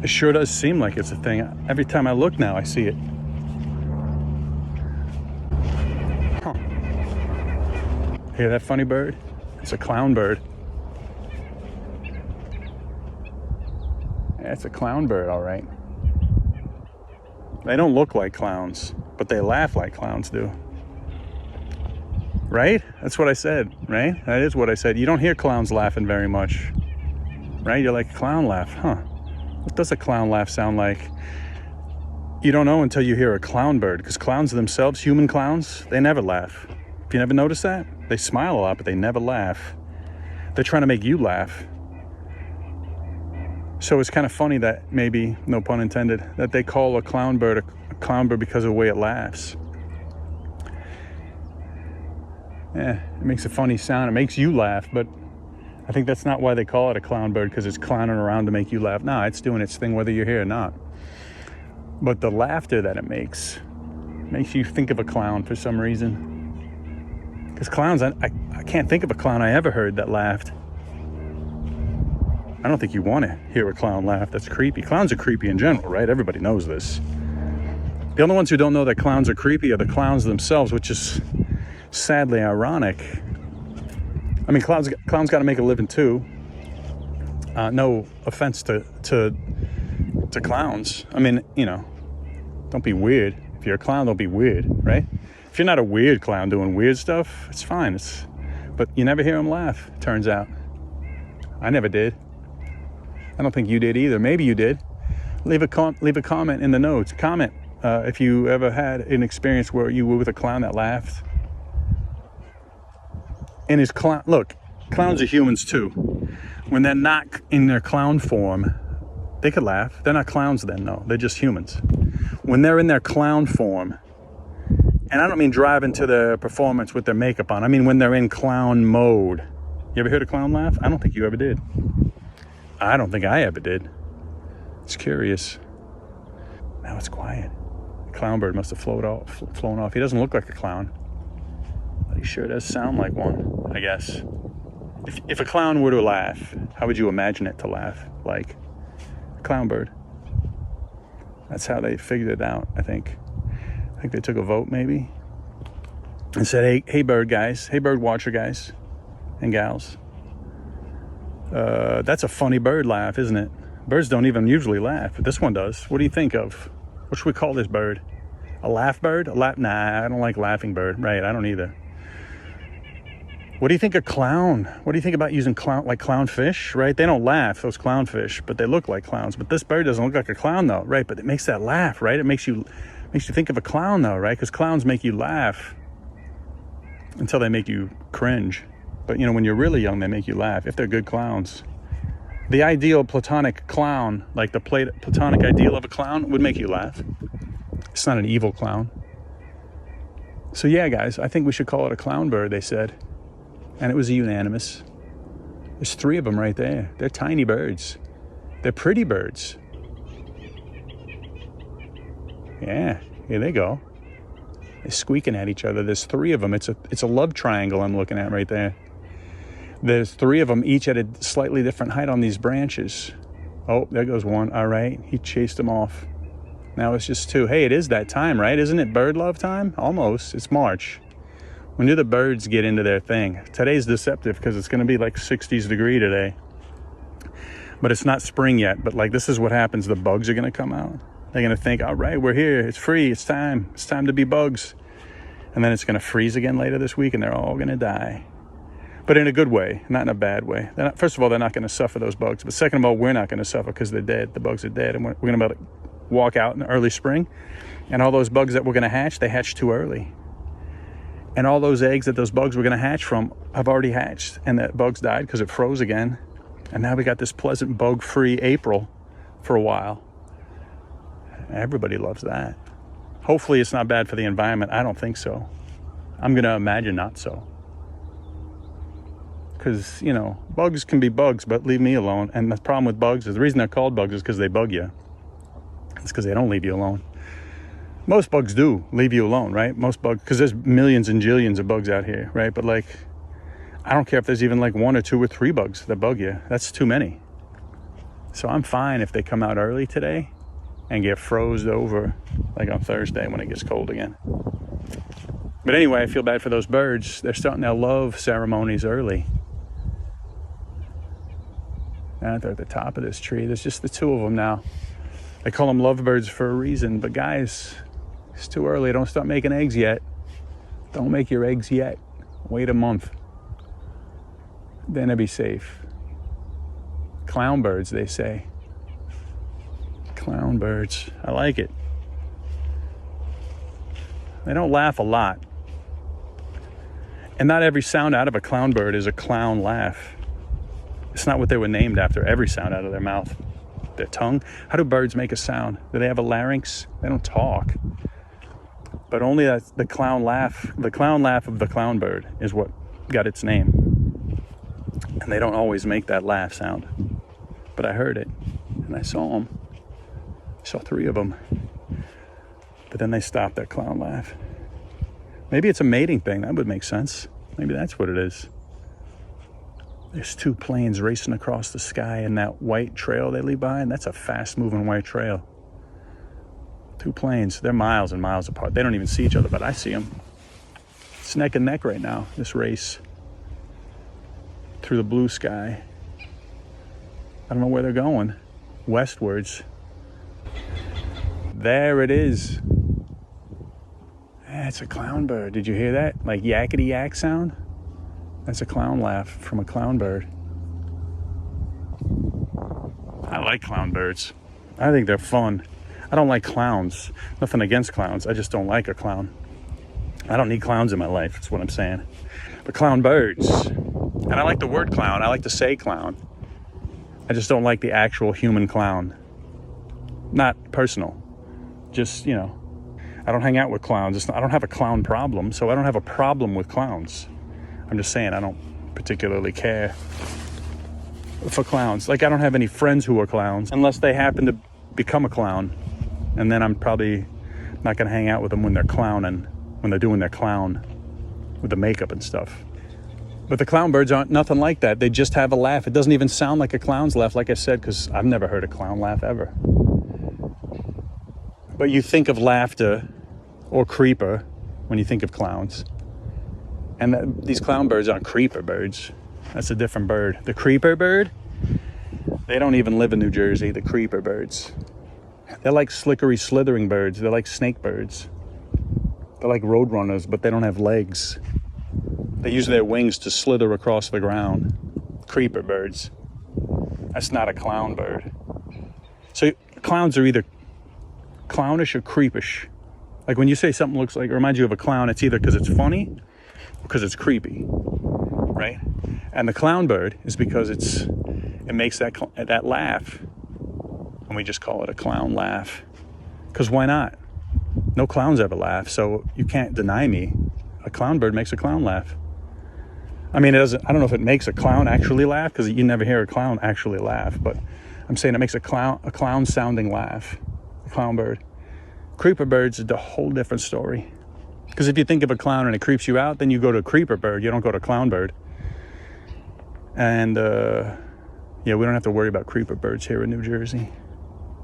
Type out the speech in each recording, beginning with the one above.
It sure does seem like it's a thing. Every time I look now, I see it. Huh. Hear that funny bird? It's a clown bird. Yeah, it's a clown bird, all right. They don't look like clowns, but they laugh like clowns do. Right? That's what I said, right? That is what I said. You don't hear clowns laughing very much, right? You're like, clown laugh, huh? What does a clown laugh sound like? You don't know until you hear a clown bird, because clowns themselves, human clowns, they never laugh. Have you never noticed that? They smile a lot, but they never laugh. They're trying to make you laugh. So it's kind of funny that maybe, no pun intended, that they call a clown bird because of the way it laughs. Yeah, it makes a funny sound. It makes you laugh, but I think that's not why they call it a clown bird, because it's clowning around to make you laugh. No, it's doing its thing whether you're here or not. But the laughter that it makes you think of a clown for some reason. Because clowns, I can't think of a clown I ever heard that laughed. I don't think you want to hear a clown laugh. That's creepy. Clowns are creepy in general, right? Everybody knows this. The only ones who don't know that clowns are creepy are the clowns themselves, which is sadly ironic. I mean, clowns got to make a living too. No offense to clowns. I mean, you know, don't be weird. If you're a clown, don't be weird, right? If you're not a weird clown doing weird stuff, it's fine. But you never hear them laugh, turns out. I never did. I don't think you did either. Maybe you did. Leave a comment in the notes. Comment if you ever had an experience where you were with a clown that laughed. And look, clowns are humans too. When they're not in their clown form, they could laugh. They're not clowns then, no. They're just humans. When they're in their clown form, and I don't mean driving to the performance with their makeup on. I mean when they're in clown mode. You ever heard a clown laugh? I don't think you ever did. I don't think I ever did. It's curious. Now it's quiet. The clown bird must have flown off. He doesn't look like a clown. But he sure does sound like one, I guess. If a clown were to laugh, how would you imagine it to laugh? Like a clown bird. That's how they figured it out, I think. I think they took a vote maybe and said, hey bird guys, hey bird watcher guys and gals. That's a funny bird laugh, isn't it? Birds don't even usually laugh, but this one does. What do you think of? What should we call this bird? A laugh bird? Nah, I don't like laughing bird. Right, I don't either. What do you think of clown? What do you think about using clownfish, right? They don't laugh, those clownfish, but they look like clowns. But this bird doesn't look like a clown though, right? But it makes that laugh, right? It makes you think of a clown though, right? Because clowns make you laugh until they make you cringe. But you know, when you're really young, they make you laugh if they're good clowns. The ideal platonic clown, like the platonic ideal of a clown, would make you laugh. It's not an evil clown. So yeah, guys, I think we should call it a clown bird, they said. And it was unanimous. There's 3 of them right there. They're tiny birds. They're pretty birds. Yeah, here they go. They're squeaking at each other. There's 3 of them. It's a love triangle I'm looking at right there. There's 3 of them, each at a slightly different height on these branches. Oh, there goes one. All right, he chased them off. Now it's just 2. Hey, it is that time, right? Isn't it bird love time? Almost. It's March. When do the birds get into their thing? Today's deceptive because it's going to be like 60s degree today. But it's not spring yet. But like this is what happens. The bugs are going to come out. They're going to think, all right, we're here. It's free. It's time. It's time to be bugs. And then it's going to freeze again later this week and they're all going to die. But in a good way, not in a bad way. First of all, they're not going to suffer, those bugs. But second of all, we're not going to suffer because they're dead. The bugs are dead. And we're going to be able to walk out in the early spring. And all those bugs that we're going to hatch, they hatch too early. And all those eggs that those bugs were going to hatch from have already hatched. And the bugs died because it froze again. And now we got this pleasant bug-free April for a while. Everybody loves that. Hopefully it's not bad for the environment. I don't think so. I'm going to imagine not so. Because, you know, bugs can be bugs, but leave me alone. And the problem with bugs is the reason they're called bugs is because they bug you. It's because they don't leave you alone. Most bugs do leave you alone, right? Most bugs, because there's millions and jillions of bugs out here, right? But like, I don't care if there's even like 1 or 2 or 3 bugs that bug you. That's too many. So I'm fine if they come out early today and get froze over like on Thursday when it gets cold again. But anyway, I feel bad for those birds. They're starting their love ceremonies early. And they're at the top of this tree. There's just the two of them now. They call them lovebirds for a reason. But guys, it's too early. Don't start making eggs yet. Don't make your eggs yet. Wait a month. Then it'll be safe. Clown birds, they say. Clown birds. I like it. They don't laugh a lot. And not every sound out of a clown bird is a clown laugh. It's not what they were named after. Every sound out of their mouth. Their tongue. How do birds make a sound? Do they have a larynx? They don't talk. But only the clown laugh. The clown laugh of the clown bird is what got its name. And they don't always make that laugh sound. But I heard it. And I saw them. I saw 3 of them. But then they stopped their clown laugh. Maybe it's a mating thing. That would make sense. Maybe that's what it is. There's 2 planes racing across the sky, and that white trail they leave behind, that's a fast-moving white trail. 2 planes. They're miles and miles apart. They don't even see each other, but I see them. It's neck and neck right now, this race. Through the blue sky. I don't know where they're going. Westwards. There it is. That's a clown bird. Did you hear that? Like yakety yak sound? That's a clown laugh from a clown bird. I like clown birds. I think they're fun. I don't like clowns. Nothing against clowns. I just don't like a clown. I don't need clowns in my life. That's what I'm saying. But clown birds. And I like the word clown. I like to say clown. I just don't like the actual human clown. Not personal. Just, you know. I don't hang out with clowns. I don't have a clown problem, so I don't have a problem with clowns. I'm just saying I don't particularly care for clowns. Like, I don't have any friends who are clowns unless they happen to become a clown. And then I'm probably not going to hang out with them when they're clowning, when they're doing their clown with the makeup and stuff. But the clown birds aren't nothing like that. They just have a laugh. It doesn't even sound like a clown's laugh, like I said, because I've never heard a clown laugh ever. But you think of laughter or creeper when you think of clowns. And these clown birds aren't creeper birds. That's a different bird. The creeper bird, they don't even live in New Jersey, the creeper birds. They're like slickery, slithering birds. They're like snake birds. They're like roadrunners, but they don't have legs. They use their wings to slither across the ground. Creeper birds. That's not a clown bird. So clowns are either clownish or creepish. Like when you say something looks like, reminds you of a clown, it's either because it's funny or because it's creepy, right? And the clown bird is because it makes that laugh, and we just call it a clown laugh. Because why not? No clowns ever laugh, so you can't deny me. A clown bird makes a clown laugh. I mean, it doesn't. I don't know if it makes a clown actually laugh, because you never hear a clown actually laugh. But I'm saying it makes a clown sounding laugh. A clown bird. Creeper birds is a whole different story. Because if you think of a clown and it creeps you out, then you go to a creeper bird. You don't go to a clown bird. And yeah, we don't have to worry about creeper birds here in New Jersey,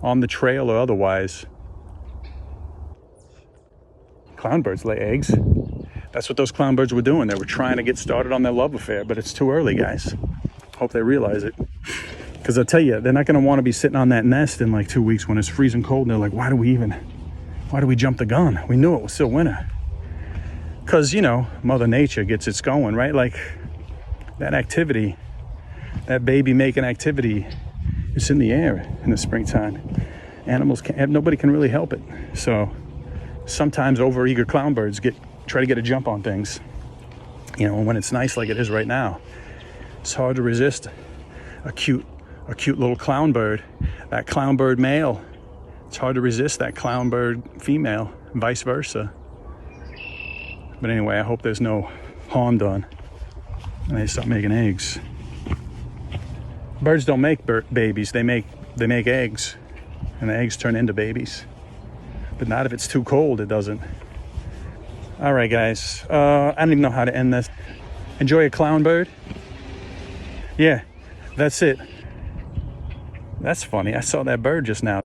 on the trail or otherwise. Clown birds lay eggs. That's what those clown birds were doing. They were trying to get started on their love affair, but it's too early, guys. Hope they realize it. Because I'll tell you, they're not going to want to be sitting on that nest in like 2 weeks when it's freezing cold. And they're like, why do we jump the gun? We knew it was still winter. Because, you know, Mother Nature gets its going, right? Like that activity, that baby making activity, it's in the air in the springtime. Animals nobody can really help it. So sometimes overeager clown birds try to get a jump on things. You know, when it's nice like it is right now, it's hard to resist a cute little clown bird. That clown bird male, it's hard to resist that clown bird female, and vice versa. But anyway, I hope there's no harm done and they stop making eggs. Birds don't make babies, they make eggs, and the eggs turn into babies. But not if it's too cold, it doesn't. All right, guys, I don't even know how to end this. Enjoy a clown bird. Yeah, that's it. That's funny. I saw that bird just now.